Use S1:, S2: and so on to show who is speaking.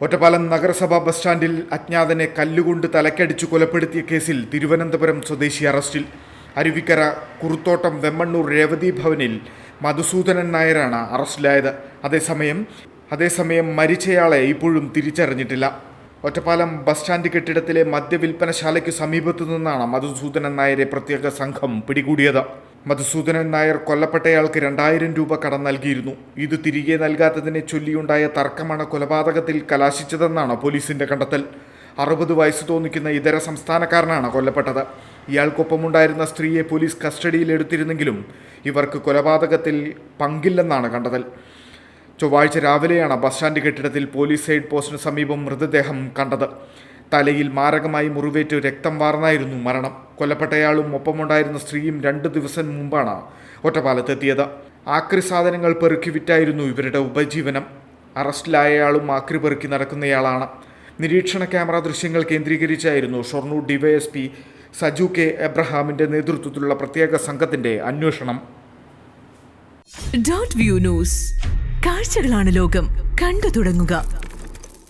S1: ഒറ്റപ്പാലം നഗരസഭാ ബസ് സ്റ്റാൻഡിൽ അജ്ഞാതനെ കല്ലുകൊണ്ട് തലക്കടിച്ചു കൊലപ്പെടുത്തിയ കേസിൽ തിരുവനന്തപുരം സ്വദേശി അറസ്റ്റിൽ. അരുവിക്കര കുറുത്തോട്ടം വെമ്മണ്ണൂർ രേവതി ഭവനിൽ മധുസൂദനൻ നായരാണ് അറസ്റ്റിലായത്. അതേസമയം മരിച്ചയാളെ ഇപ്പോഴും തിരിച്ചറിഞ്ഞിട്ടില്ല. ഒറ്റപ്പാലം ബസ് സ്റ്റാൻഡ് കെട്ടിടത്തിലെ മദ്യവിൽപ്പനശാലയ്ക്ക് സമീപത്തു നിന്നാണ് മധുസൂദനൻ നായരെ പ്രത്യേക സംഘം പിടികൂടിയത്. മധുസൂദനൻ നായർ കൊല്ലപ്പെട്ടയാൾക്ക് 2000 രൂപ കടം നൽകിയിരുന്നു. ഇത് തിരികെ നൽകാത്തതിനെ ചൊല്ലിയുണ്ടായ തർക്കമാണ് കൊലപാതകത്തിൽ കലാശിച്ചതെന്നാണ് പോലീസിന്റെ കണ്ടെത്തൽ. 60 വയസ്സ് തോന്നിക്കുന്ന ഇതര സംസ്ഥാനക്കാരനാണ് കൊല്ലപ്പെട്ടത്. ഇയാൾക്കൊപ്പമുണ്ടായിരുന്ന സ്ത്രീയെ പോലീസ് കസ്റ്റഡിയിലെടുത്തിരുന്നെങ്കിലും ഇവർക്ക് കൊലപാതകത്തിൽ പങ്കില്ലെന്നാണ് കണ്ടെത്തൽ. ചൊവ്വാഴ്ച രാവിലെയാണ് ബസ് സ്റ്റാൻഡ് കെട്ടിടത്തിൽ പോലീസ് സൈഡ് പോസ്റ്റിന് സമീപം മൃതദേഹം കണ്ടത്. തലയിൽ മാരകമായി മുറിവേറ്റ് രക്തം വാർന്നായിരുന്നു മരണം. കൊല്ലപ്പെട്ടയാളും ഒപ്പമുണ്ടായിരുന്ന സ്ത്രീയും 2 ദിവസം മുമ്പാണ് ഒറ്റപ്പാലത്തെത്തിയത്. ആക്രി സാധനങ്ങൾ പെറുക്കി വിറ്റായിരുന്നു ഇവരുടെ ഉപജീവനം. അറസ്റ്റിലായയാളും ആക്രി പെറുക്കി നടക്കുന്നയാളാണ്. നിരീക്ഷണ ക്യാമറ ദൃശ്യങ്ങൾ കേന്ദ്രീകരിച്ചായിരുന്നു ഷൊർണൂർ ഡിവൈഎസ്പി സജു കെ എബ്രഹാമിന്റെ നേതൃത്വത്തിലുള്ള പ്രത്യേക സംഘത്തിന്റെ അന്വേഷണം.
S2: ഡോട്ട് വ്യൂ ന്യൂസ്, കാഴ്ചകളാണ് ലോകം, കണ്ടു തുടങ്ങുക.